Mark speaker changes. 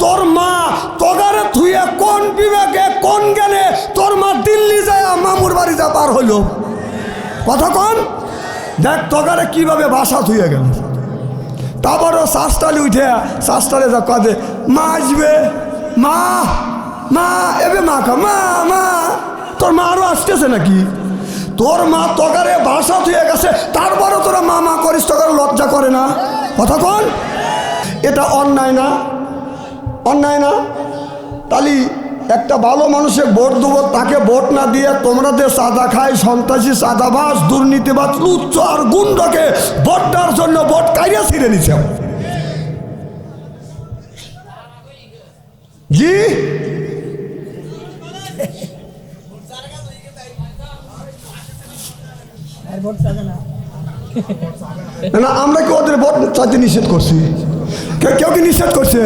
Speaker 1: তোর মা তোগারে থুয়ে কোন বিবেকে কোন জ্ঞানে তোর মা দিল্লি যায় মামুর বাড়ি যা পার হইল কথা কন দেখ তোগারে কিভাবে ভাষা থুয়ে গেল তারপরও শ্বাসটালি উঠে শ্বাসটালে যা কাঁদে মা আসবে মা মা এবে মা কা মা মা তোর মা আরও আসতেছে নাকি তোর মা তোগারে ভাষা থুয়ে গেছে তারপরও তোরা মা মা করিস তোগারে লজ্জা করে না কথা কন এটা অন্যায় না অন্যায় না তালি একটা ভালো মানুষের ভোট দেবো তাকে ভোট না দিয়ে তোমরা যে চাঁদা খায় সন্ত্রাসী চাঁদাবাজ দুর্নীতিবাজ লুচ্চ আর গুন্ডকে ভোট দেওয়ার জন্য ভোট কাইয়া ছিঁড়ে নিছে জি না আমরা কি ওদের ভোট চাইতে নিষেধ করছি কেউ কি নিষেধ করছে